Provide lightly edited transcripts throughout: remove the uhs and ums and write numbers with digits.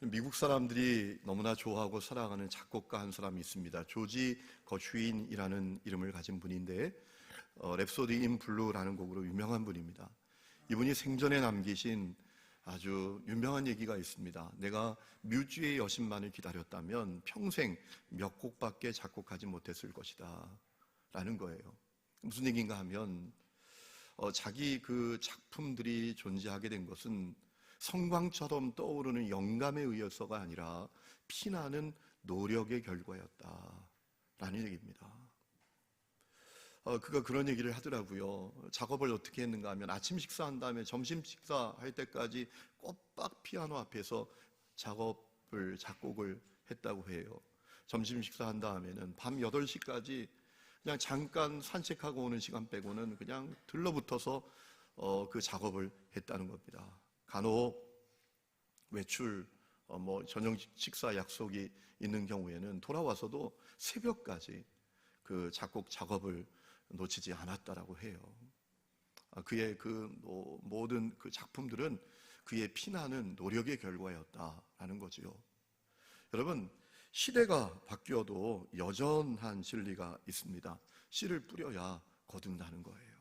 미국 사람들이 너무나 좋아하고 사랑하는 작곡가 한 사람이 있습니다. 조지 거슈인이라는 이름을 가진 분인데 랩소디 인 블루라는 곡으로 유명한 분입니다. 이분이 생전에 남기신 아주 유명한 얘기가 있습니다. 내가 뮤즈의 여신만을 기다렸다면 평생 몇 곡밖에 작곡하지 못했을 것이다 라는 거예요. 무슨 얘기인가 하면 자기 그 작품들이 존재하게 된 것은 성광처럼 떠오르는 영감에 의해서가 아니라 피나는 노력의 결과였다라는 얘기입니다. 그가 그런 얘기를 하더라고요. 작업을 어떻게 했는가 하면 아침 식사한 다음에 점심 식사할 때까지 꼬박 피아노 앞에서 작곡을 했다고 해요. 점심 식사한 다음에는 밤 8시까지 그냥 잠깐 산책하고 오는 시간 빼고는 그냥 들러붙어서 그 작업을 했다는 겁니다. 간혹 외출, 저녁 식사 약속이 있는 경우에는 돌아와서도 새벽까지 그 작업을 놓치지 않았다라고 해요. 그의 그 모든 그 작품들은 그의 피나는 노력의 결과였다라는 거지요. 여러분, 시대가 바뀌어도 여전한 진리가 있습니다. 씨를 뿌려야 거둔다는 거예요.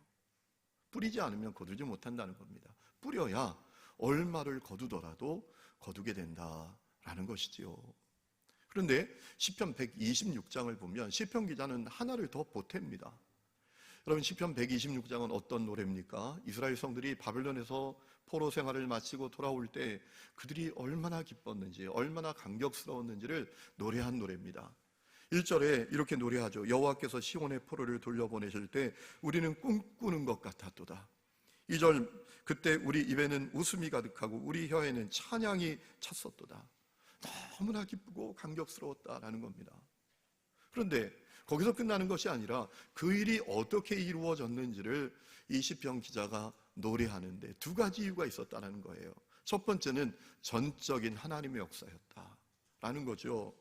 뿌리지 않으면 거두지 못한다는 겁니다. 뿌려야 얼마를 거두더라도 거두게 된다라는 것이지요. 그런데 시편 126장을 보면 시편 기자는 하나를 더 보탭니다. 여러분, 시편 126장은 어떤 노래입니까? 이스라엘 성들이 바벨론에서 포로 생활을 마치고 돌아올 때 그들이 얼마나 기뻤는지, 얼마나 감격스러웠는지를 노래한 노래입니다. 1절에 이렇게 노래하죠. 여호와께서 시온의 포로를 돌려보내실 때 우리는 꿈꾸는 것 같았도다. 2절, 그때 우리 입에는 웃음이 가득하고 우리 혀에는 찬양이 찼었도다. 너무나 기쁘고 감격스러웠다라는 겁니다. 그런데 거기서 끝나는 것이 아니라 그 일이 어떻게 이루어졌는지를 이 시편 기자가 노래하는데 두 가지 이유가 있었다는 거예요. 첫 번째는 전적인 하나님의 역사였다라는 거죠.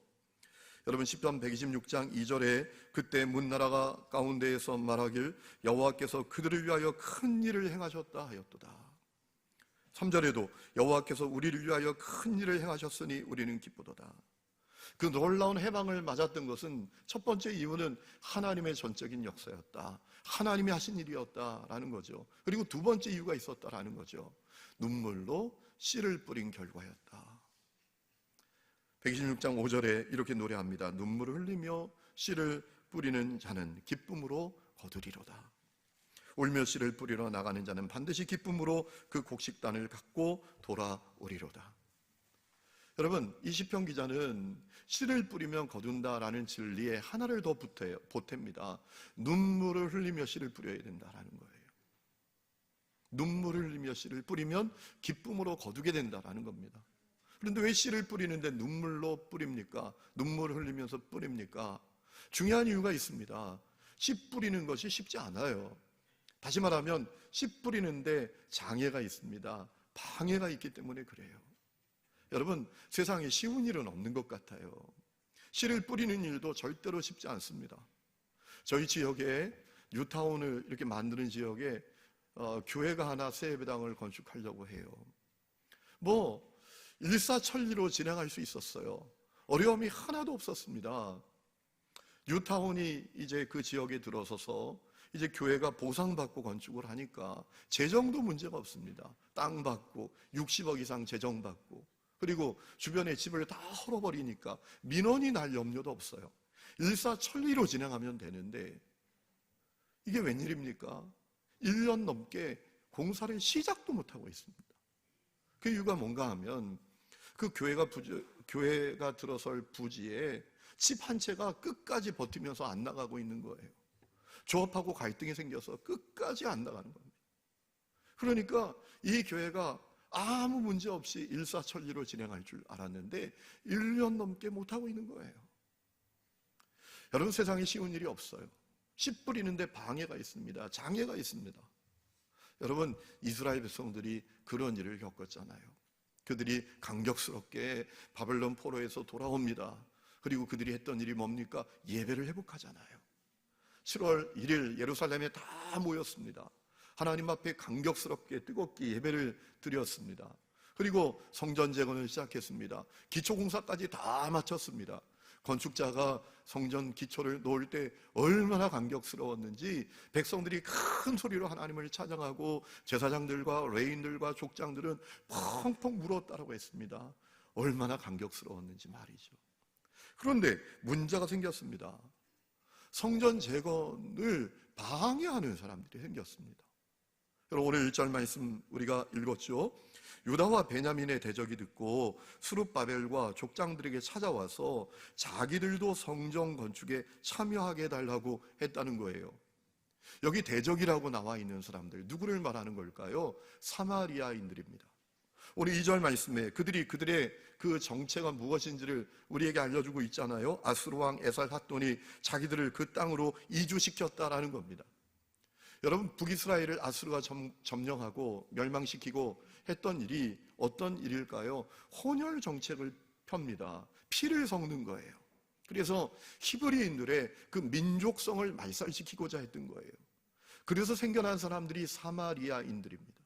여러분, 시편 126장 2절에 그때 문나라가 가운데에서 말하길 여호와께서 그들을 위하여 큰 일을 행하셨다 하였도다. 3절에도 여호와께서 우리를 위하여 큰 일을 행하셨으니 우리는 기쁘도다. 그 놀라운 해방을 맞았던 것은 첫 번째 이유는 하나님의 전적인 역사였다. 하나님이 하신 일이었다라는 거죠. 그리고 두 번째 이유가 있었다라는 거죠. 눈물로 씨를 뿌린 결과였다. 126장 5절에 이렇게 노래합니다. 눈물을 흘리며 씨를 뿌리는 자는 기쁨으로 거두리로다. 울며 씨를 뿌리러 나가는 자는 반드시 기쁨으로 그 곡식단을 갖고 돌아오리로다. 여러분, 이 시편 기자는 씨를 뿌리면 거둔다라는 진리에 하나를 더 보탭니다. 눈물을 흘리며 씨를 뿌려야 된다라는 거예요. 눈물을 흘리며 씨를 뿌리면 기쁨으로 거두게 된다라는 겁니다. 그런데 왜 씨를 뿌리는데 눈물로 뿌립니까? 눈물을 흘리면서 뿌립니까? 중요한 이유가 있습니다. 씨 뿌리는 것이 쉽지 않아요. 다시 말하면 씨 뿌리는데 장애가 있습니다. 방해가 있기 때문에 그래요. 여러분, 세상에 쉬운 일은 없는 것 같아요. 씨를 뿌리는 일도 절대로 쉽지 않습니다. 저희 지역에 뉴타운을 이렇게 만드는 지역에 교회가 하나 새 예배당을 건축하려고 해요. 일사천리로 진행할 수 있었어요. 어려움이 하나도 없었습니다. 뉴타운이 이제 그 지역에 들어서서 이제 교회가 보상받고 건축을 하니까 재정도 문제가 없습니다. 땅 받고 60억 이상 재정 받고 그리고 주변에 집을 다 헐어버리니까 민원이 날 염려도 없어요. 일사천리로 진행하면 되는데 이게 웬일입니까? 1년 넘게 공사를 시작도 못하고 있습니다. 그 이유가 뭔가 하면 그 교회가 들어설 부지에 집 한 채가 끝까지 버티면서 안 나가고 있는 거예요. 조합하고 갈등이 생겨서 끝까지 안 나가는 겁니다. 그러니까 이 교회가 아무 문제 없이 일사천리로 진행할 줄 알았는데 1년 넘게 못하고 있는 거예요. 여러분, 세상에 쉬운 일이 없어요. 씨 뿌리는데 방해가 있습니다. 장애가 있습니다. 여러분, 이스라엘 백성들이 그런 일을 겪었잖아요. 그들이 감격스럽게 바벨론 포로에서 돌아옵니다. 그리고 그들이 했던 일이 뭡니까? 예배를 회복하잖아요. 7월 1일 예루살렘에 다 모였습니다. 하나님 앞에 감격스럽게 뜨겁게 예배를 드렸습니다. 그리고 성전 재건을 시작했습니다. 기초공사까지 다 마쳤습니다. 건축자가 성전 기초를 놓을 때 얼마나 감격스러웠는지 백성들이 큰 소리로 하나님을 찬양하고 제사장들과 레인들과 족장들은 펑펑 울었다라고 했습니다. 얼마나 감격스러웠는지 말이죠. 그런데 문제가 생겼습니다. 성전 재건을 방해하는 사람들이 생겼습니다. 여러분, 오늘 1절 말씀 우리가 읽었죠. 유다와 베냐민의 대적이 듣고 스룹바벨과 족장들에게 찾아와서 자기들도 성전 건축에 참여하게 해달라고 했다는 거예요. 여기 대적이라고 나와 있는 사람들, 누구를 말하는 걸까요? 사마리아인들입니다. 오늘 2절 말씀에 그들의 그 정체가 무엇인지를 우리에게 알려주고 있잖아요. 아수르 왕 에살핫돈이 자기들을 그 땅으로 이주시켰다라는 겁니다. 여러분, 북이스라엘을 아수르가 점령하고 멸망시키고 했던 일이 어떤 일일까요? 혼혈 정책을 펴니다. 피를 섞는 거예요. 그래서 히브리인들의 그 민족성을 말살시키고자 했던 거예요. 그래서 생겨난 사람들이 사마리아인들입니다.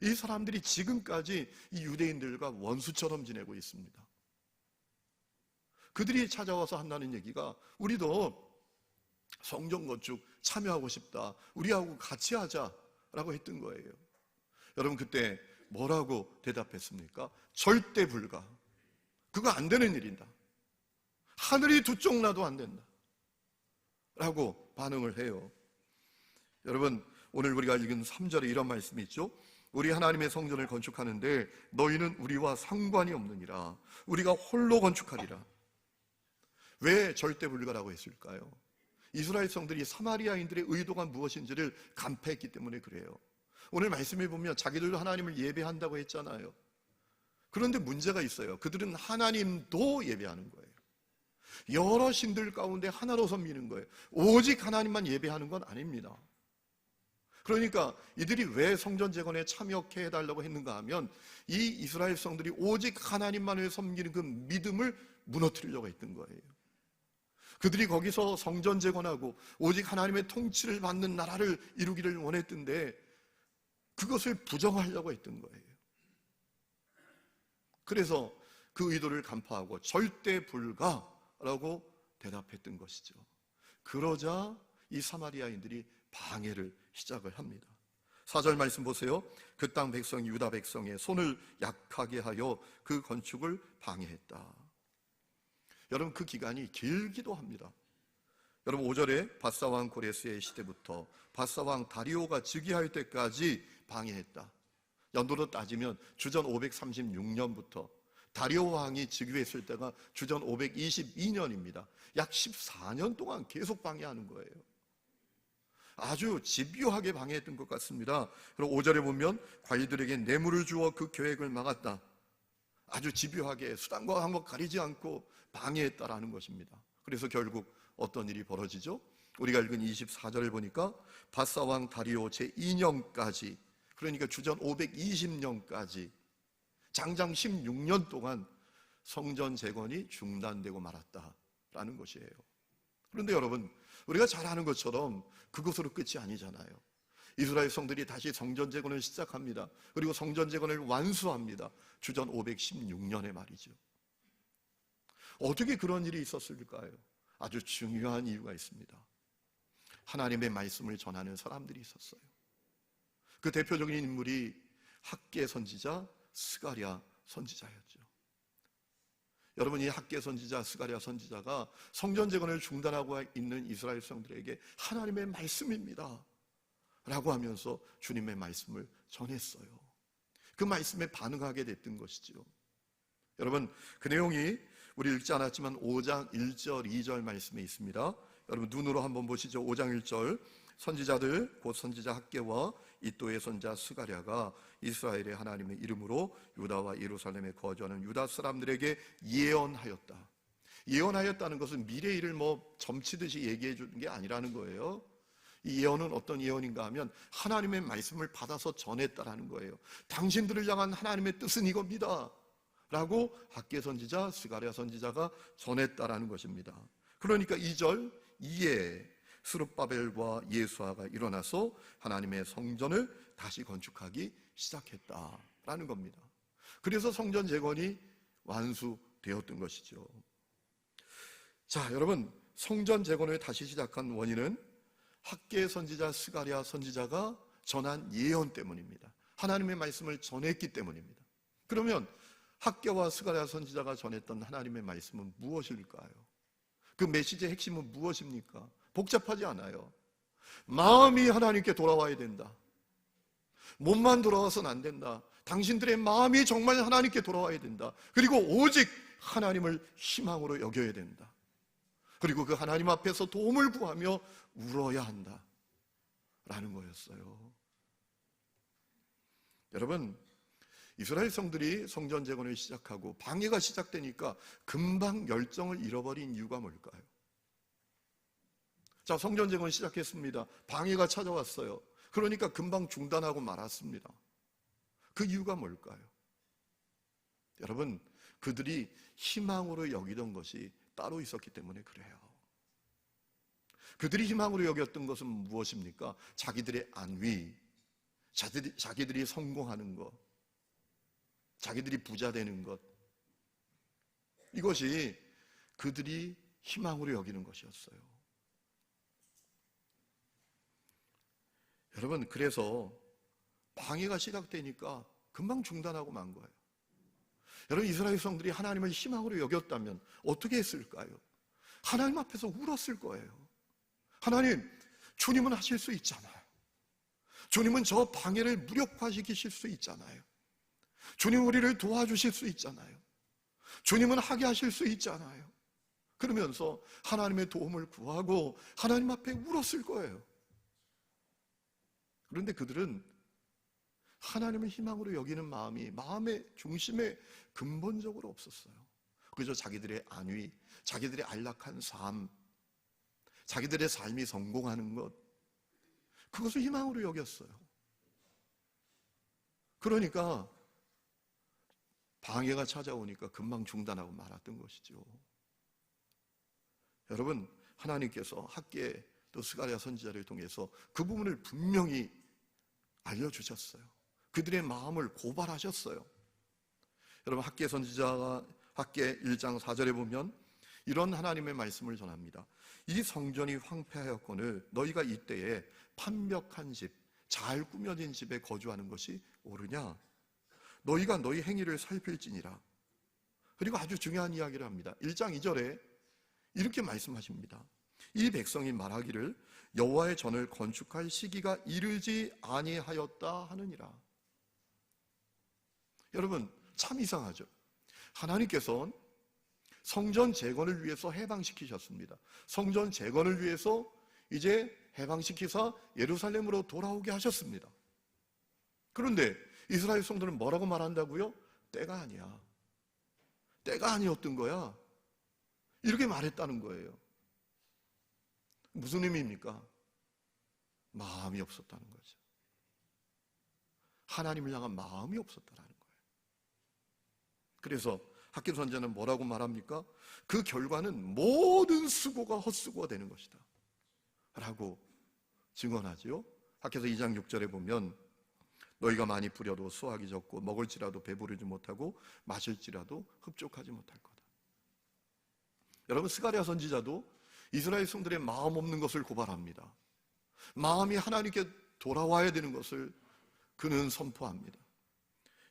이 사람들이 지금까지 이 유대인들과 원수처럼 지내고 있습니다. 그들이 찾아와서 한다는 얘기가 우리도 성전 건축 참여하고 싶다, 우리하고 같이 하자라고 했던 거예요. 여러분, 그때 뭐라고 대답했습니까? 절대 불가. 그거 안 되는 일이다. 하늘이 두 쪽 나도 안 된다 라고 반응을 해요. 여러분, 오늘 우리가 읽은 3절에 이런 말씀이 있죠. 우리 하나님의 성전을 건축하는데 너희는 우리와 상관이 없느니라. 우리가 홀로 건축하리라. 왜 절대 불가라고 했을까요? 이스라엘 성들이 사마리아인들의 의도가 무엇인지를 간파했기 때문에 그래요. 오늘 말씀에 보면 자기들도 하나님을 예배한다고 했잖아요. 그런데 문제가 있어요. 그들은 하나님도 예배하는 거예요. 여러 신들 가운데 하나로 섬기는 거예요. 오직 하나님만 예배하는 건 아닙니다. 그러니까 이들이 왜 성전 재건에 참여케 해달라고 했는가 하면 이 이스라엘 성들이 오직 하나님만을 섬기는 그 믿음을 무너뜨리려고 했던 거예요. 그들이 거기서 성전 재건하고 오직 하나님의 통치를 받는 나라를 이루기를 원했던데 그것을 부정하려고 했던 거예요. 그래서 그 의도를 간파하고 절대 불가라고 대답했던 것이죠. 그러자 이 사마리아인들이 방해를 시작을 합니다. 4절 말씀 보세요. 그 땅 백성이 유다 백성의 손을 약하게 하여 그 건축을 방해했다. 여러분, 그 기간이 길기도 합니다. 여러분, 5절에 바사왕 고레스의 시대부터 바사왕 다리오가 즉위할 때까지 방해했다. 연도로 따지면 주전 536년부터 다리오 왕이 즉위했을 때가 주전 522년입니다. 약 14년 동안 계속 방해하는 거예요. 아주 집요하게 방해했던 것 같습니다. 그리고 5절에 보면 과일들에게 뇌물을 주어 그 계획을 막았다. 아주 집요하게 수단과 방법 가리지 않고 방해했다라는 것입니다. 그래서 결국 어떤 일이 벌어지죠? 우리가 읽은 24절을 보니까 바사왕 다리오 제2년까지, 그러니까 주전 520년까지 장장 16년 동안 성전 재건이 중단되고 말았다라는 것이에요. 그런데 여러분, 우리가 잘 아는 것처럼 그것으로 끝이 아니잖아요. 이스라엘 성들이 다시 성전 재건을 시작합니다. 그리고 성전 재건을 완수합니다. 주전 516년에 말이죠. 어떻게 그런 일이 있었을까요? 아주 중요한 이유가 있습니다. 하나님의 말씀을 전하는 사람들이 있었어요. 그 대표적인 인물이 학개 선지자, 스가랴 선지자였죠. 여러분, 이 학개 선지자, 스가랴 선지자가 성전 재건을 중단하고 있는 이스라엘 성들에게 하나님의 말씀입니다 라고 하면서 주님의 말씀을 전했어요. 그 말씀에 반응하게 됐던 것이죠. 여러분, 그 내용이 우리 읽지 않았지만 5장 1절 2절 말씀에 있습니다. 여러분, 눈으로 한번 보시죠. 5장 1절, 선지자들 곧 선지자 학개와 이또의 선지자 스가랴가 이스라엘의 하나님의 이름으로 유다와 예루살렘에 거주하는 유다 사람들에게 예언하였다. 예언하였다는 것은 미래 일을 점치듯이 얘기해 주는 게 아니라는 거예요. 이 예언은 어떤 예언인가 하면 하나님의 말씀을 받아서 전했다라는 거예요. 당신들을 향한 하나님의 뜻은 이겁니다 라고 학개 선지자, 스가랴 선지자가 전했다라는 것입니다. 그러니까 2절, 이에 스룹바벨과 예수아가 일어나서 하나님의 성전을 다시 건축하기 시작했다라는 겁니다. 그래서 성전 재건이 완수되었던 것이죠. 자, 여러분, 성전 재건을 다시 시작한 원인은 학계 선지자 스가랴 선지자가 전한 예언 때문입니다. 하나님의 말씀을 전했기 때문입니다. 그러면 학계와 스가랴 선지자가 전했던 하나님의 말씀은 무엇일까요? 그 메시지의 핵심은 무엇입니까? 복잡하지 않아요. 마음이 하나님께 돌아와야 된다. 몸만 돌아와서는 안 된다. 당신들의 마음이 정말 하나님께 돌아와야 된다. 그리고 오직 하나님을 희망으로 여겨야 된다. 그리고 그 하나님 앞에서 도움을 구하며 울어야 한다 라는 거였어요. 여러분, 이스라엘 성들이 성전 재건을 시작하고 방해가 시작되니까 금방 열정을 잃어버린 이유가 뭘까요? 자, 성전 재건 시작했습니다. 방해가 찾아왔어요. 그러니까 금방 중단하고 말았습니다. 그 이유가 뭘까요? 여러분, 그들이 희망으로 여기던 것이 따로 있었기 때문에 그래요. 그들이 희망으로 여겼던 것은 무엇입니까? 자기들의 안위, 자기들이 성공하는 것, 자기들이 부자 되는 것, 이것이 그들이 희망으로 여기는 것이었어요. 여러분, 그래서 방해가 시작되니까 금방 중단하고 만 거예요. 여러분, 이스라엘 성들이 하나님을 희망으로 여겼다면 어떻게 했을까요? 하나님 앞에서 울었을 거예요. 하나님, 주님은 하실 수 있잖아요. 주님은 저 방해를 무력화시키실 수 있잖아요. 주님 우리를 도와주실 수 있잖아요. 주님은 하게 하실 수 있잖아요. 그러면서 하나님의 도움을 구하고 하나님 앞에 울었을 거예요. 그런데 그들은 하나님을 희망으로 여기는 마음이 마음의 중심에 근본적으로 없었어요. 그저 자기들의 안위, 자기들의 안락한 삶, 자기들의 삶이 성공하는 것, 그것을 희망으로 여겼어요. 그러니까 방해가 찾아오니까 금방 중단하고 말았던 것이죠. 여러분, 하나님께서 학계 또 스가랴 선지자를 통해서 그 부분을 분명히 알려주셨어요. 그들의 마음을 고발하셨어요. 여러분, 학계 선지자가 학계 1장 4절에 보면 이런 하나님의 말씀을 전합니다. 이 성전이 황폐하였거늘 너희가 이때에 판벽한 집, 잘 꾸며진 집에 거주하는 것이 옳으냐? 너희가 너희 행위를 살필지니라. 그리고 아주 중요한 이야기를 합니다. 1장 2절에 이렇게 말씀하십니다. 이 백성이 말하기를 여호와의 전을 건축할 시기가 이르지 아니하였다 하느니라. 여러분, 참 이상하죠. 하나님께서 성전 재건을 위해서 해방시키셨습니다. 성전 재건을 위해서 이제 해방시키사 예루살렘으로 돌아오게 하셨습니다. 그런데 이스라엘 성도는 뭐라고 말한다고요? 때가 아니야. 때가 아니었던 거야. 이렇게 말했다는 거예요. 무슨 의미입니까? 마음이 없었다는 거죠. 하나님을 향한 마음이 없었다는 거예요. 그래서 학계 선지자는 뭐라고 말합니까? 그 결과는 모든 수고가 헛수고가 되는 것이다 라고 증언하지요. 학계서 2장 6절에 보면 너희가 많이 뿌려도 수확이 적고 먹을지라도 배부르지 못하고 마실지라도 흡족하지 못할 거다. 여러분, 스가랴 선지자도 이스라엘 성들의 마음 없는 것을 고발합니다. 마음이 하나님께 돌아와야 되는 것을 그는 선포합니다.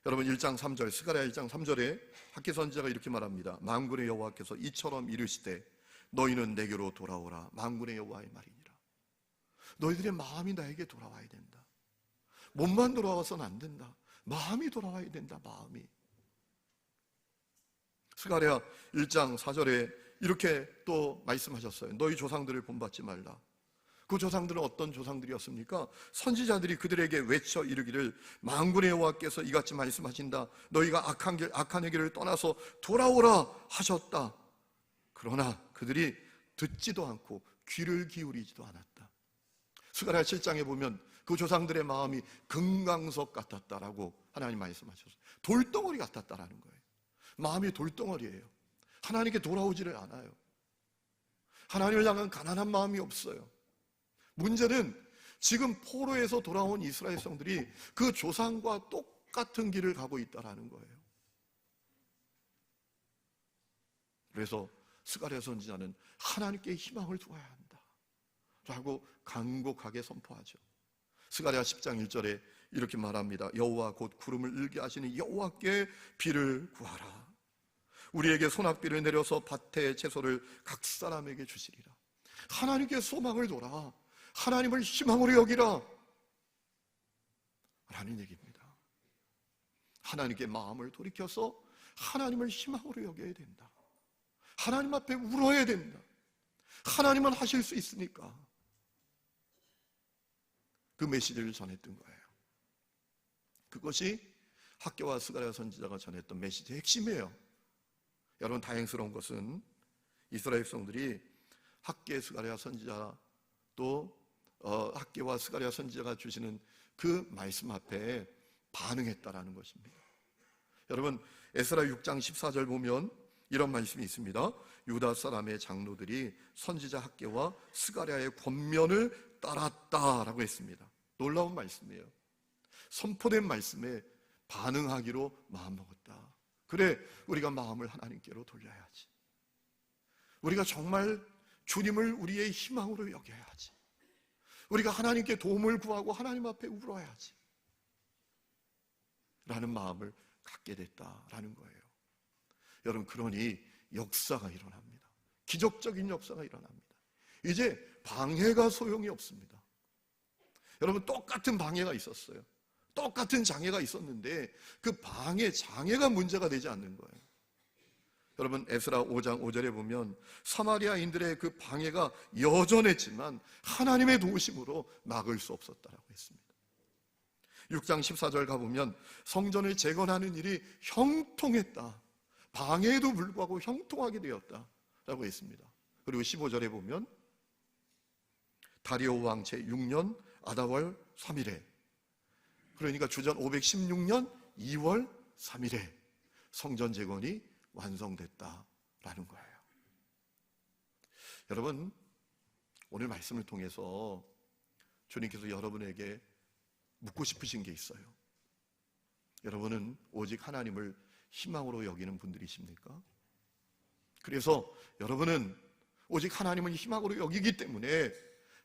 여러분, 1장 3절, 스가랴 1장 3절에 학계 선지자가 이렇게 말합니다. 만군의 여호와께서 이처럼 이르시되 너희는 내게로 돌아오라. 만군의 여호와의 말이니라. 너희들의 마음이 나에게 돌아와야 된다. 몸만 돌아와서는 안 된다. 마음이 돌아와야 된다. 마음이. 스가랴 1장 4절에 이렇게 또 말씀하셨어요. 너희 조상들을 본받지 말라. 그 조상들은 어떤 조상들이었습니까? 선지자들이 그들에게 외쳐 이르기를 만군의 여호와께서 이같이 말씀하신다. 너희가 악한 길을 떠나서 돌아오라 하셨다. 그러나 그들이 듣지도 않고 귀를 기울이지도 않았다. 스가랴 7장에 보면 그 조상들의 마음이 금강석 같았다라고 하나님 말씀하셨어요. 돌덩어리 같았다라는 거예요. 마음이 돌덩어리예요. 하나님께 돌아오지를 않아요. 하나님을 향한 가난한 마음이 없어요. 문제는 지금 포로에서 돌아온 이스라엘 성들이 그 조상과 똑같은 길을 가고 있다라는 거예요. 그래서 스가랴 선지자는 하나님께 희망을 두어야 한다 라고 간곡하게 선포하죠. 스가랴 10장 1절에 이렇게 말합니다. 여호와 곧 구름을 일게 하시는 여호와께 비를 구하라. 우리에게 소낙비를 내려서 밭의 채소를 각 사람에게 주시리라. 하나님께 소망을 둬라. 하나님을 희망으로 여기라 라는 얘기입니다. 하나님께 마음을 돌이켜서 하나님을 희망으로 여겨야 된다. 하나님 앞에 울어야 된다. 하나님은 하실 수 있으니까. 그 메시지를 전했던 거예요. 그것이 학개와 스가랴 선지자가 전했던 메시지의 핵심이에요. 여러분, 다행스러운 것은 이스라엘 백성들이 학개, 스가랴 선지자 또 학개와 스가랴 선지자가 주시는 그 말씀 앞에 반응했다라는 것입니다. 여러분, 에스라 6장 14절 보면 이런 말씀이 있습니다. 유다 사람의 장로들이 선지자 학개와 스가랴의 권면을 따랐다라고 했습니다. 놀라운 말씀이에요. 선포된 말씀에 반응하기로 마음먹었다. 그래, 우리가 마음을 하나님께로 돌려야지. 우리가 정말 주님을 우리의 희망으로 여겨야지. 우리가 하나님께 도움을 구하고 하나님 앞에 울어야지 라는 마음을 갖게 됐다라는 거예요. 여러분, 그러니 역사가 일어납니다. 기적적인 역사가 일어납니다. 이제 방해가 소용이 없습니다. 여러분, 똑같은 방해가 있었어요. 똑같은 장애가 있었는데 그 장애가 문제가 되지 않는 거예요. 여러분, 에스라 5장 5절에 보면 사마리아인들의 그 방해가 여전했지만 하나님의 도우심으로 막을 수 없었다라고 했습니다. 6장 14절 가보면 성전을 재건하는 일이 형통했다. 방해에도 불구하고 형통하게 되었다라고 했습니다. 그리고 15절에 보면 다리오 왕 제6년 아다월 3일에, 그러니까 주전 516년 2월 3일에 성전 재건이 완성됐다라는 거예요. 여러분, 오늘 말씀을 통해서 주님께서 여러분에게 묻고 싶으신 게 있어요. 여러분은 오직 하나님을 희망으로 여기는 분들이십니까? 그래서 여러분은 오직 하나님을 희망으로 여기기 때문에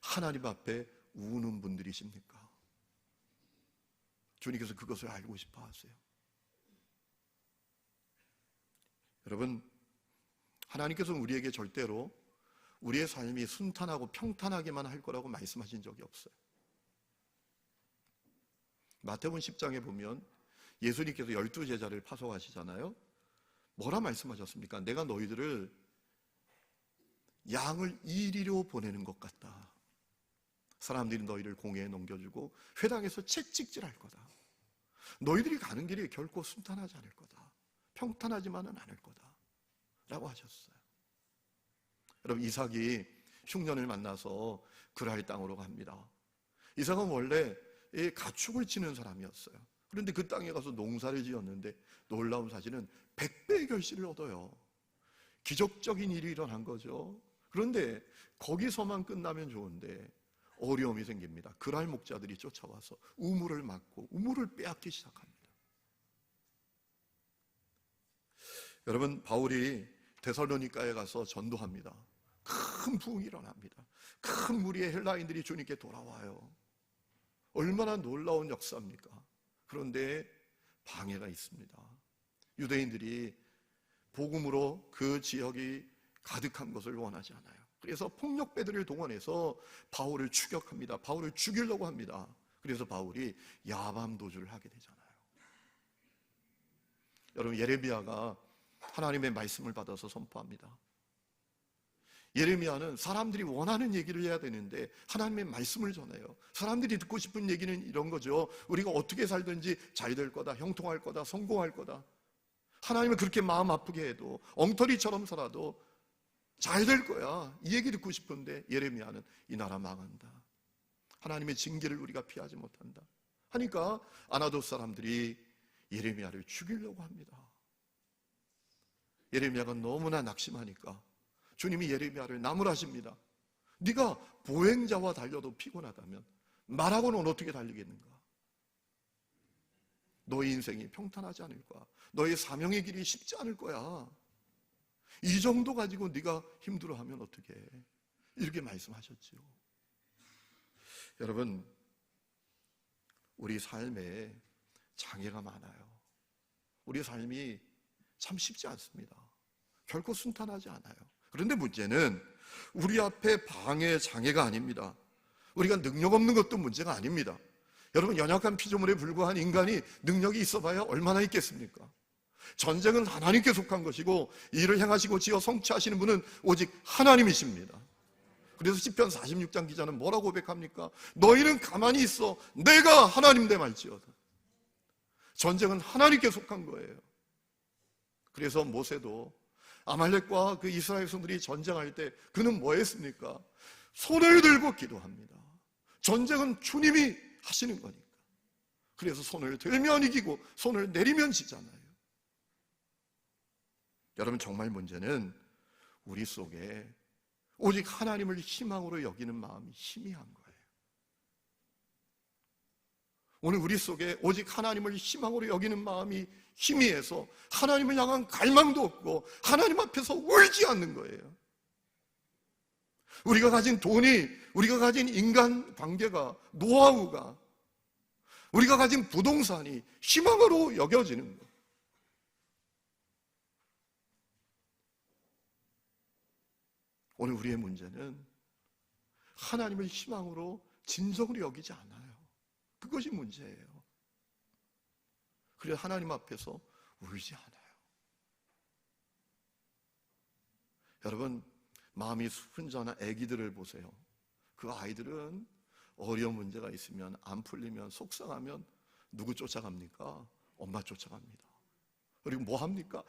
하나님 앞에 우는 분들이십니까? 주님께서 그것을 알고 싶어 하세요. 여러분, 하나님께서는 우리에게 절대로 우리의 삶이 순탄하고 평탄하게만 할 거라고 말씀하신 적이 없어요. 마태복음 10장에 보면 예수님께서 12제자를 파송하시잖아요. 뭐라 말씀하셨습니까? 내가 너희들을 양을 이리로 보내는 것 같다. 사람들이 너희를 공회에 넘겨주고 회당에서 채찍질할 거다. 너희들이 가는 길이 결코 순탄하지 않을 거다. 평탄하지만은 않을 거다 라고 하셨어요. 여러분, 이삭이 흉년을 만나서 그랄 땅으로 갑니다. 이삭은 원래 가축을 치는 사람이었어요. 그런데 그 땅에 가서 농사를 지었는데 놀라운 사실은 100배의 결실을 얻어요. 기적적인 일이 일어난 거죠. 그런데 거기서만 끝나면 좋은데 어려움이 생깁니다. 그랄 목자들이 쫓아와서 우물을 막고 우물을 빼앗기 시작합니다. 여러분, 바울이 데살로니가에 가서 전도합니다. 큰 부흥이 일어납니다. 큰 무리의 헬라인들이 주님께 돌아와요. 얼마나 놀라운 역사입니까? 그런데 방해가 있습니다. 유대인들이 복음으로 그 지역이 가득한 것을 원하지 않아요. 그래서 폭력배들을 동원해서 바울을 추격합니다. 바울을 죽이려고 합니다. 그래서 바울이 야밤 도주를 하게 되잖아요. 여러분, 예레미야가 하나님의 말씀을 받아서 선포합니다. 예레미야는 사람들이 원하는 얘기를 해야 되는데 하나님의 말씀을 전해요. 사람들이 듣고 싶은 얘기는 이런 거죠. 우리가 어떻게 살든지 잘 될 거다, 형통할 거다, 성공할 거다. 하나님을 그렇게 마음 아프게 해도, 엉터리처럼 살아도 잘 될 거야, 이 얘기 듣고 싶은데 예레미야는 이 나라 망한다, 하나님의 징계를 우리가 피하지 못한다 하니까 아나돗 사람들이 예레미야를 죽이려고 합니다. 예레미야가 너무나 낙심하니까 주님이 예레미야를 나무라십니다. 네가 보행자와 달려도 피곤하다면 말하고는 어떻게 달리겠는가? 너의 인생이 평탄하지 않을 거야. 너의 사명의 길이 쉽지 않을 거야. 이 정도 가지고 네가 힘들어하면 어떻게 해? 이렇게 말씀하셨지요. 여러분, 우리 삶에 장애가 많아요. 우리 삶이 참 쉽지 않습니다. 결코 순탄하지 않아요. 그런데 문제는 우리 앞에 방해, 장애가 아닙니다. 우리가 능력 없는 것도 문제가 아닙니다. 여러분, 연약한 피조물에 불과한 인간이 능력이 있어봐야 얼마나 있겠습니까? 전쟁은 하나님께 속한 것이고 이를 행하시고 지어 성취하시는 분은 오직 하나님이십니다. 그래서 시편 46장 기자는 뭐라고 고백합니까? 너희는 가만히 있어 내가 하나님 됨 알지어다. 전쟁은 하나님께 속한 거예요. 그래서 모세도 아말렉과 그 이스라엘 성들이 전쟁할 때 그는 뭐 했습니까? 손을 들고 기도합니다. 전쟁은 주님이 하시는 거니까. 그래서 손을 들면 이기고 손을 내리면 지잖아요. 여러분, 정말 문제는 우리 속에 오직 하나님을 희망으로 여기는 마음이 희미한 거예요. 오늘 우리 속에 오직 하나님을 희망으로 여기는 마음이 희미해서 하나님을 향한 갈망도 없고 하나님 앞에서 울지 않는 거예요. 우리가 가진 돈이, 우리가 가진 인간 관계가, 노하우가, 우리가 가진 부동산이 희망으로 여겨지는 거예요. 오늘 우리의 문제는 하나님을 희망으로 진정으로 여기지 않아요. 그것이 문제예요. 그래서 하나님 앞에서 울지 않아요. 여러분, 마음이 순전한 아기들을 보세요. 그 아이들은 어려운 문제가 있으면 안 풀리면 속상하면 누구 쫓아갑니까? 엄마 쫓아갑니다. 그리고 뭐 합니까?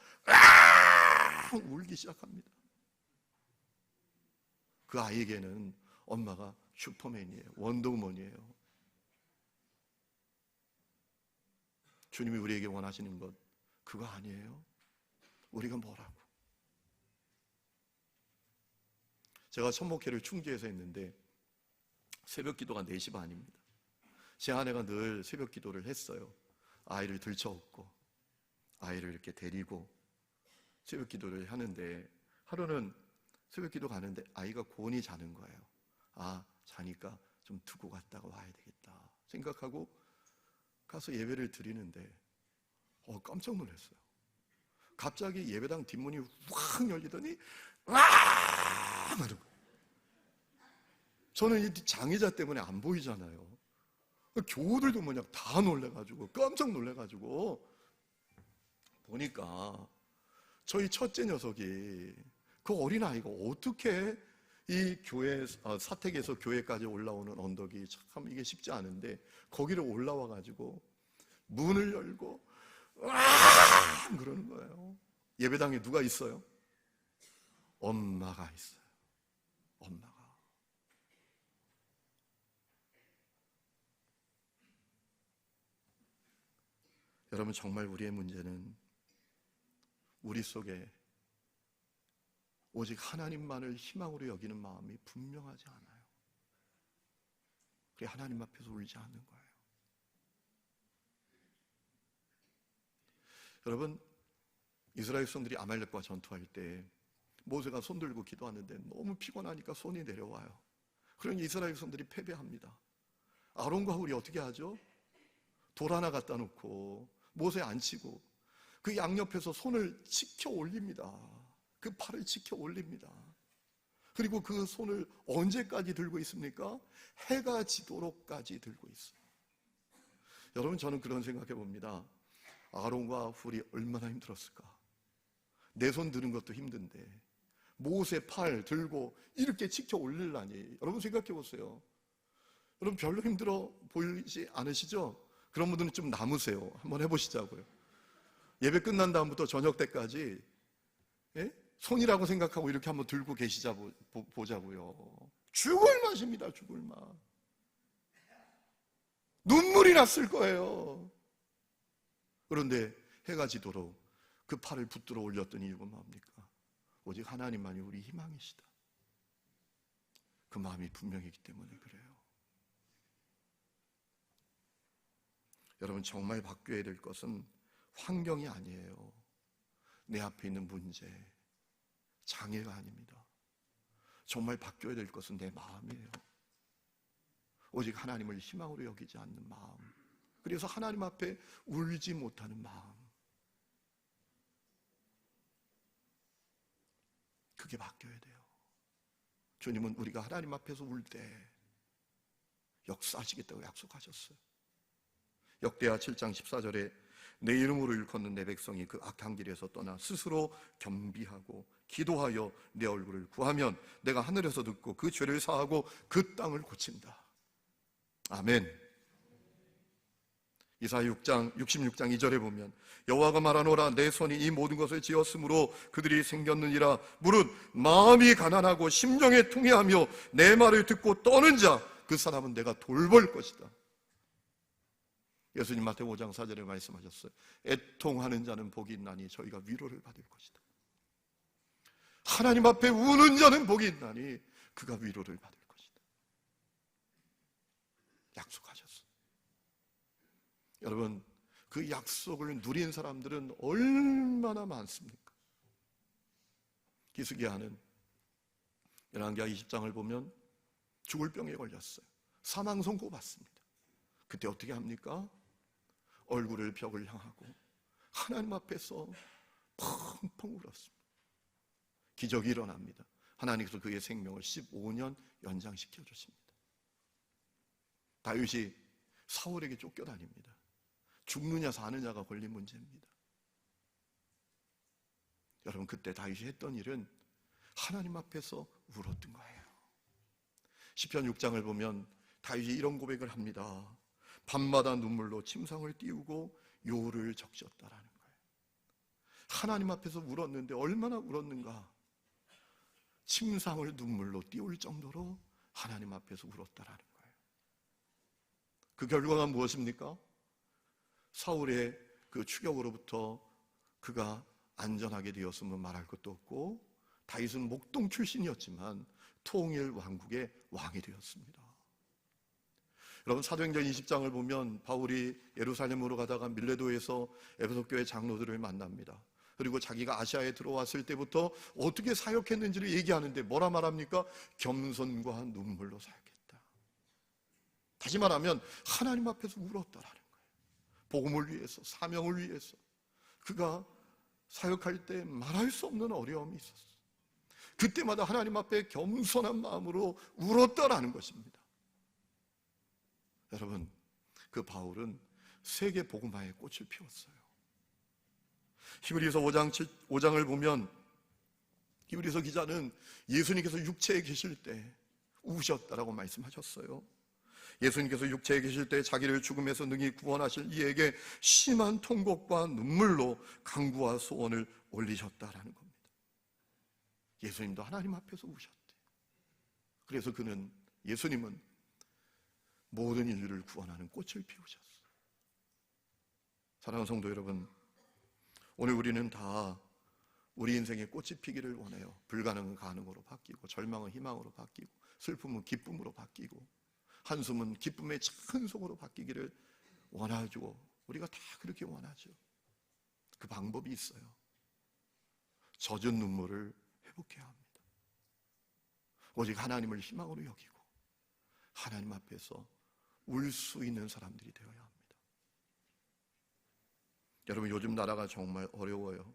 울기 시작합니다. 그 아이에게는 엄마가 슈퍼맨이에요. 원더우먼이에요. 주님이 우리에게 원하시는 것 그거 아니에요? 우리가 뭐라고? 제가 천목회를 충주에서 했는데 새벽 기도가 4시 반입니다. 제 아내가 늘 새벽 기도를 했어요. 아이를 들쳐업고 아이를 이렇게 데리고 새벽 기도를 하는데 하루는 새벽 기도 가는데 아이가 곤히 자는 거예요. 아, 자니까 좀 두고 갔다가 와야 되겠다 생각하고 가서 예배를 드리는데 깜짝 놀랐어요. 갑자기 예배당 뒷문이 확 열리더니 와 하는 거예요. 저는 이 장애자 때문에 안 보이잖아요. 교우들도 뭐냐 다 놀래가지고 깜짝 놀래가지고 보니까 저희 첫째 녀석이 그 어린아이가 어떻게 이 교회 사택에서 교회까지 올라오는 언덕이 참 이게 쉽지 않은데 거기를 올라와가지고 문을 열고 와 그러는 거예요. 예배당에 누가 있어요? 엄마가 있어요. 엄마가. 여러분, 정말 우리의 문제는 우리 속에 오직 하나님만을 희망으로 여기는 마음이 분명하지 않아요. 그래 하나님 앞에서 울지 않는 거예요. 여러분, 이스라엘 백성들이 아말렉과 전투할 때 모세가 손 들고 기도하는데 너무 피곤하니까 손이 내려와요. 그러니 이스라엘 백성들이 패배합니다. 아론과 훌이 어떻게 하죠? 돌 하나 갖다 놓고 모세 앉히고 그 양옆에서 손을 치켜 올립니다. 그 팔을 치켜 올립니다. 그리고 그 손을 언제까지 들고 있습니까? 해가 지도록까지 들고 있어요. 여러분, 저는 그런 생각해 봅니다. 아론과 훌이 얼마나 힘들었을까? 내 손 드는 것도 힘든데 모세 팔 들고 이렇게 치켜 올리려니. 여러분 생각해 보세요. 여러분 별로 힘들어 보이지 않으시죠? 그런 분들은 좀 남으세요. 한번 해보시자고요. 예배 끝난 다음부터 저녁 때까지 손이라고 생각하고 이렇게 한번 들고 계시자 보자고요. 죽을 맛입니다. 죽을 맛. 눈물이 났을 거예요. 그런데 해가 지도록 그 팔을 붙들어 올렸던 이유가 뭡니까? 오직 하나님만이 우리 희망이시다. 그 마음이 분명했기 때문에 그래요. 여러분, 정말 바뀌어야 될 것은 환경이 아니에요. 내 앞에 있는 문제, 장애가 아닙니다. 정말 바뀌어야 될 것은 내 마음이에요. 오직 하나님을 희망으로 여기지 않는 마음, 그래서 하나님 앞에 울지 못하는 마음, 그게 바뀌어야 돼요. 주님은 우리가 하나님 앞에서 울 때 역사하시겠다고 약속하셨어요. 역대하 7장 14절에 내 이름으로 일컫는 내 백성이 그 악한 길에서 떠나 스스로 겸비하고 기도하여 내 얼굴을 구하면 내가 하늘에서 듣고 그 죄를 사하고 그 땅을 고친다. 아멘. 이사야 66장 2절에 보면 여호와가 말하노라 내 손이 이 모든 것을 지었으므로 그들이 생겼느니라. 무릇 마음이 가난하고 심령에 통회하며 내 말을 듣고 떠는 자 그 사람은 내가 돌볼 것이다. 예수님 마태복음 5장 4절에 말씀하셨어요. 애통하는 자는 복이 있나니 저희가 위로를 받을 것이다. 하나님 앞에 우는 자는 복이 있나니 그가 위로를 받을 것이다. 약속하셨어요. 여러분, 그 약속을 누린 사람들은 얼마나 많습니까? 기스기야는 열왕기하 20장을 보면 죽을 병에 걸렸어요. 사망 선고받습니다. 그때 어떻게 합니까? 얼굴을 벽을 향하고 하나님 앞에서 펑펑 울었습니다. 기적이 일어납니다. 하나님께서 그의 생명을 15년 연장시켜 주십니다. 다윗이 사울에게 쫓겨다닙니다. 죽느냐 사느냐가 걸린 문제입니다. 여러분, 그때 다윗이 했던 일은 하나님 앞에서 울었던 거예요. 시편 6장을 보면 다윗이 이런 고백을 합니다. 밤마다 눈물로 침상을 띄우고 요를 적셨다라는 거예요. 하나님 앞에서 울었는데 얼마나 울었는가? 침상을 눈물로 띄울 정도로 하나님 앞에서 울었다라는 거예요. 그 결과가 무엇입니까? 사울의 그 추격으로부터 그가 안전하게 되었으면 말할 것도 없고, 다윗은 목동 출신이었지만 통일 왕국의 왕이 되었습니다. 여러분, 사도행전 20장을 보면 바울이 예루살렘으로 가다가 밀레도에서 에베소 교회 장로들을 만납니다. 그리고 자기가 아시아에 들어왔을 때부터 어떻게 사역했는지를 얘기하는데 뭐라 말합니까? 겸손과 눈물로 사역했다. 다시 말하면 하나님 앞에서 울었다라는 거예요. 복음을 위해서, 사명을 위해서 그가 사역할 때 말할 수 없는 어려움이 있었어요. 그때마다 하나님 앞에 겸손한 마음으로 울었다라는 것입니다. 여러분, 그 바울은 세계 복음화의 꽃을 피웠어요. 히브리서 5장을 보면 히브리서 기자는 예수님께서 육체에 계실 때 우셨다라고 말씀하셨어요. 예수님께서 육체에 계실 때 자기를 죽음에서 능히 구원하실 이에게 심한 통곡과 눈물로 간구와 소원을 올리셨다라는 겁니다. 예수님도 하나님 앞에서 우셨대. 그래서 예수님은 모든 인류를 구원하는 꽃을 피우셨어요. 사랑하는 성도 여러분, 오늘 우리는 다 우리 인생에 꽃이 피기를 원해요. 불가능은 가능으로 바뀌고, 절망은 희망으로 바뀌고, 슬픔은 기쁨으로 바뀌고, 한숨은 기쁨의 찬송으로 바뀌기를 원하죠. 우리가 다 그렇게 원하죠. 그 방법이 있어요. 젖은 눈물을 회복해야 합니다. 오직 하나님을 희망으로 여기고 하나님 앞에서 울 수 있는 사람들이 되어야 합니다. 여러분, 요즘 나라가 정말 어려워요.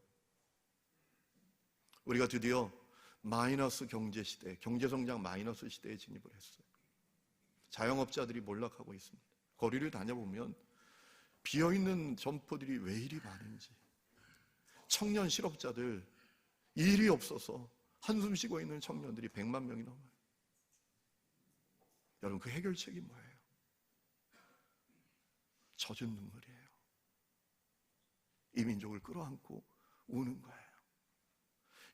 우리가 드디어 마이너스 경제 시대, 경제성장 마이너스 시대에 진입을 했어요. 자영업자들이 몰락하고 있습니다. 거리를 다녀보면 비어있는 점포들이 왜 이리 많은지, 청년 실업자들, 일이 없어서 한숨 쉬고 있는 청년들이 100만 명이 넘어요. 여러분, 그 해결책이 뭐예요? 젖은 눈물이에요. 이 민족을 끌어안고 우는 거예요.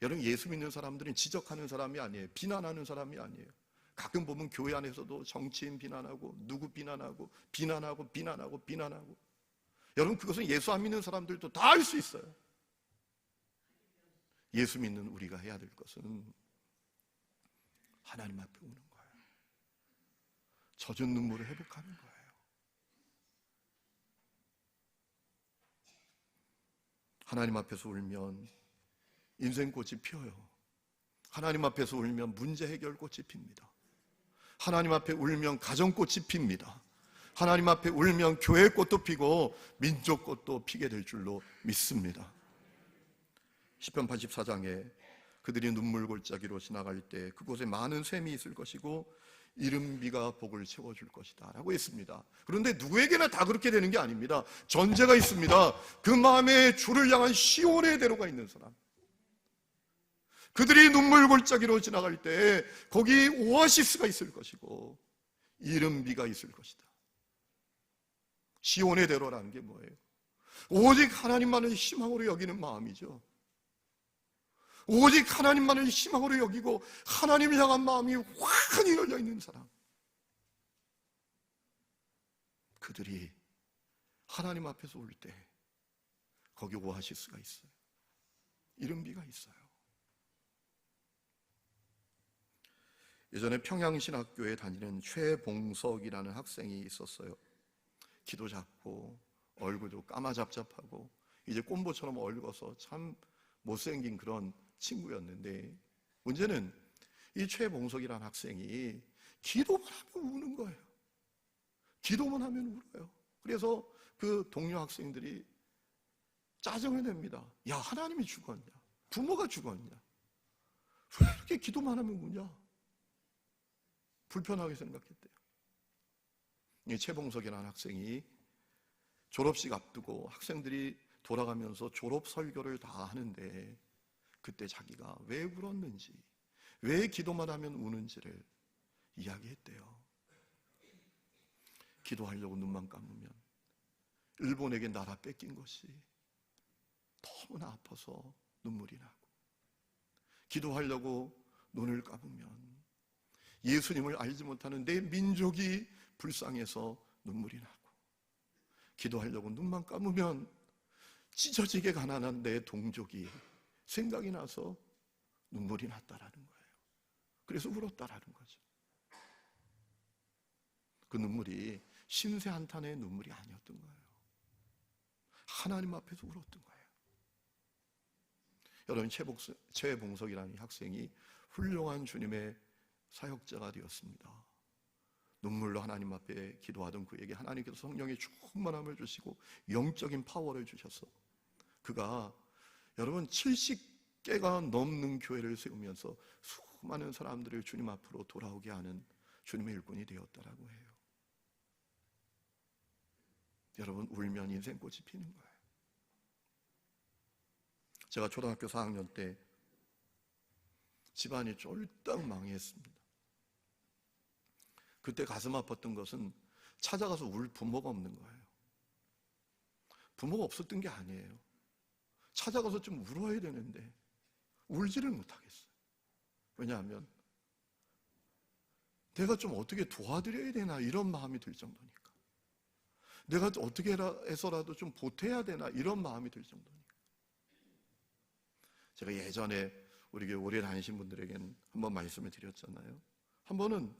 여러분, 예수 믿는 사람들은 지적하는 사람이 아니에요. 비난하는 사람이 아니에요. 가끔 보면 교회 안에서도 정치인 비난하고, 누구 비난하고, 비난하고. 여러분, 그것은 예수 안 믿는 사람들도 다 할 수 있어요. 예수 믿는 우리가 해야 될 것은 하나님 앞에 우는 거예요. 젖은 눈물을 회복하는 거예요. 하나님 앞에서 울면 인생 꽃이 피어요. 하나님 앞에서 울면 문제 해결꽃이 핍니다. 하나님 앞에 울면 가정꽃이 핍니다. 하나님 앞에 울면 교회꽃도 피고 민족꽃도 피게 될 줄로 믿습니다. 시편 84장에 그들이 눈물 골짜기로 지나갈 때 그곳에 많은 샘이 있을 것이고 이른 비가 복을 채워줄 것이다 라고 했습니다. 그런데 누구에게나 다 그렇게 되는 게 아닙니다. 전제가 있습니다. 그 마음에 주를 향한 시온의 대로가 있는 사람, 그들이 눈물 골짜기로 지나갈 때 거기 오아시스가 있을 것이고 이른 비가 있을 것이다. 시온의 대로라는 게 뭐예요? 오직 하나님만을 희망으로 여기는 마음이죠. 오직 하나님만을 희망으로 여기고 하나님을 향한 마음이 환히 열려있는 사람, 그들이 하나님 앞에서 올 때 거기 오아시스가 있어요. 이른 비가 있어요. 예전에 평양신학교에 다니는 최봉석이라는 학생이 있었어요. 키도 작고 얼굴도 까마잡잡하고 이제 꼼보처럼 얼거서 참 못생긴 그런 친구였는데, 문제는 이 최봉석이라는 학생이 기도만 하면 우는 거예요. 기도만 하면 울어요. 그래서 그 동료 학생들이 짜증을 냅니다. 야, 하나님이 죽었냐? 부모가 죽었냐? 왜 이렇게 기도만 하면 우냐? 불편하게 생각했대요. 이 최봉석이라는 학생이 졸업식 앞두고 학생들이 돌아가면서 졸업 설교를 다 하는데 그때 자기가 왜 울었는지, 왜 기도만 하면 우는지를 이야기했대요. 기도하려고 눈만 감으면 일본에게 나라 뺏긴 것이 너무나 아파서 눈물이 나고, 기도하려고 눈을 감으면 예수님을 알지 못하는 내 민족이 불쌍해서 눈물이 나고, 기도하려고 눈만 감으면 찢어지게 가난한 내 동족이 생각이 나서 눈물이 났다라는 거예요. 그래서 울었다라는 거죠. 그 눈물이 신세 한탄의 눈물이 아니었던 거예요. 하나님 앞에서 울었던 거예요. 여러분, 최봉석이라는 학생이 훌륭한 주님의 사역자가 되었습니다. 눈물로 하나님 앞에 기도하던 그에게 하나님께서 성령의 충만함을 주시고 영적인 파워를 주셔서 그가 여러분 70개가 넘는 교회를 세우면서 수많은 사람들을 주님 앞으로 돌아오게 하는 주님의 일꾼이 되었다라고 해요. 여러분, 울면 인생꽃이 피는 거예요. 제가 초등학교 4학년 때 집안이 쫄딱 망했습니다. 그때 가슴 아팠던 것은 찾아가서 울 부모가 없는 거예요. 부모가 없었던 게 아니에요. 찾아가서 좀 울어야 되는데 울지를 못하겠어요. 왜냐하면 내가 좀 어떻게 도와드려야 되나 이런 마음이 들 정도니까, 내가 어떻게 해서라도 좀 보태야 되나 이런 마음이 들 정도니까. 제가 예전에 우리 교회 오래 다니신 분들에게는 한번 말씀을 드렸잖아요. 한 번은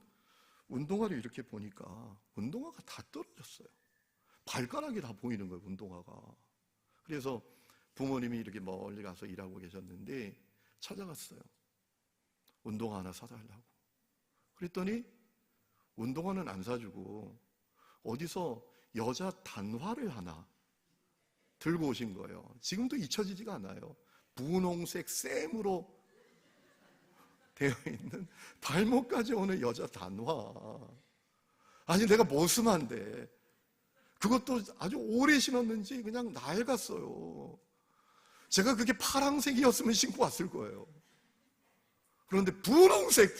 운동화를 이렇게 보니까 운동화가 다 떨어졌어요. 발가락이 다 보이는 거예요, 운동화가. 그래서 부모님이 이렇게 멀리 가서 일하고 계셨는데 찾아갔어요. 운동화 하나 사달라고. 그랬더니 운동화는 안 사주고 어디서 여자 단화를 하나 들고 오신 거예요. 지금도 잊혀지지가 않아요. 분홍색 샘으로 되어 있는 발목까지 오는 여자 단화. 아니, 내가 머슴한데 그것도 아주 오래 신었는지 그냥 낡았어요. 제가 그게 파란색이었으면 신고 왔을 거예요. 그런데 분홍색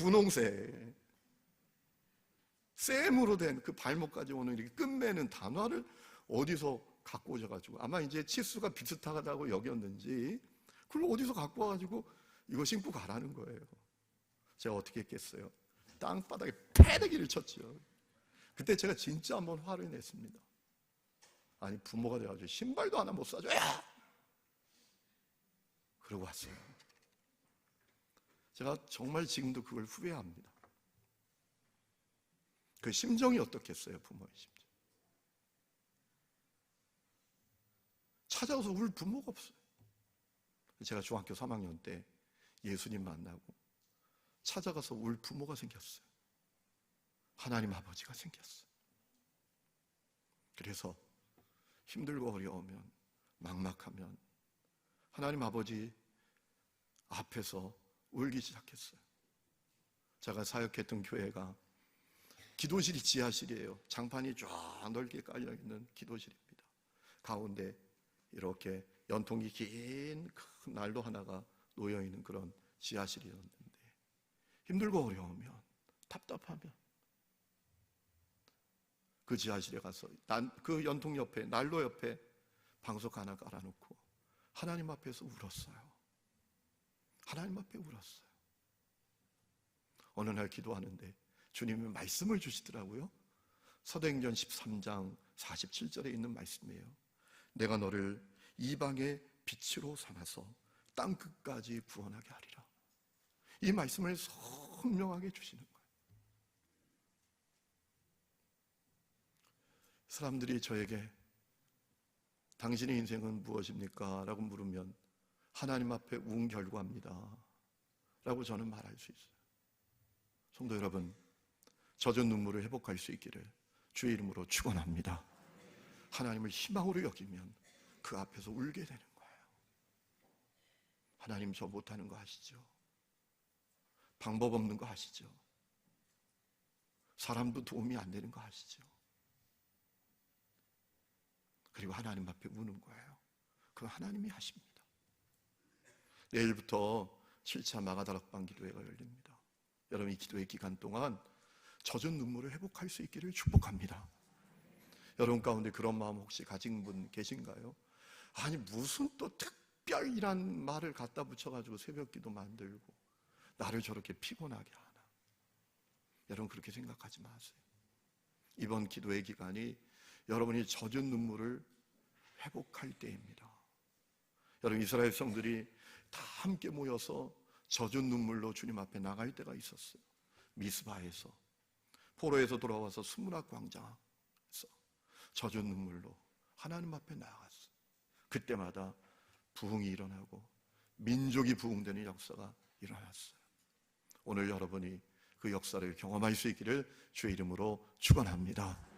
샘으로 된 그 발목까지 오는 이렇게 끝매는 단화를 어디서 갖고 오셔가지고, 아마 이제 치수가 비슷하다고 여겼는지 그걸 어디서 갖고 와가지고 이거 신고 가라는 거예요. 제가 어떻게 했겠어요? 땅바닥에 패대기를 쳤죠. 그때 제가 진짜 한번 화를 냈습니다. 아니, 부모가 돼가지고 신발도 하나 못 사줘요. 그러고 왔어요. 제가 정말 지금도 그걸 후회합니다. 그 심정이 어떻겠어요, 부모의 심정. 찾아와서 울 부모가 없어요. 제가 중학교 3학년 때 예수님 만나고 찾아가서 울 부모가 생겼어요. 하나님 아버지가 생겼어요. 그래서 힘들고 어려우면, 막막하면 하나님 아버지 앞에서 울기 시작했어요. 제가 사역했던 교회가 기도실이 지하실이에요. 장판이 쫙 넓게 깔려있는 기도실입니다. 가운데 이렇게 연통이 긴 큰 난로 하나가 놓여있는 그런 지하실이었는데, 힘들고 어려우면, 답답하면 그 지하실에 가서 그 연통 옆에, 난로 옆에 방석 하나 깔아놓고 하나님 앞에서 울었어요. 하나님 앞에 울었어요. 어느 날 기도하는데 주님이 말씀을 주시더라고요. 사도행전 13장 47절에 있는 말씀이에요. 내가 너를 이방의 빛으로 삼아서 땅끝까지 구원하게 하리라. 이 말씀을 선명하게 주시는 거예요. 사람들이 저에게 당신의 인생은 무엇입니까? 라고 물으면 하나님 앞에 운 결과입니다 라고 저는 말할 수 있어요. 성도 여러분, 젖은 눈물을 회복할 수 있기를 주의 이름으로 축원합니다. 하나님을 희망으로 여기면 그 앞에서 울게 되는 거예요. 하나님, 저 못하는 거 아시죠? 방법 없는 거 아시죠? 사람도 도움이 안 되는 거 아시죠? 그리고 하나님 앞에 우는 거예요. 그건 하나님이 하십니다. 내일부터 7차 마가다락방 기도회가 열립니다. 여러분, 이 기도회 기간 동안 젖은 눈물을 회복할 수 있기를 축복합니다. 여러분 가운데 그런 마음 혹시 가진 분 계신가요? 아니, 무슨 또 특별이란 말을 갖다 붙여가지고 새벽기도 만들고 나를 저렇게 피곤하게 하나. 여러분, 그렇게 생각하지 마세요. 이번 기도회 기간이 여러분이 젖은 눈물을 회복할 때입니다. 여러분, 이스라엘 성들이 다 함께 모여서 젖은 눈물로 주님 앞에 나갈 때가 있었어요. 미스바에서, 포로에서 돌아와서 스무나 광장에서 젖은 눈물로 하나님 앞에 나아갔어요. 그때마다 부흥이 일어나고 민족이 부흥되는 역사가 일어났어요. 오늘 여러분이 그 역사를 경험할 수 있기를 주의 이름으로 축원합니다.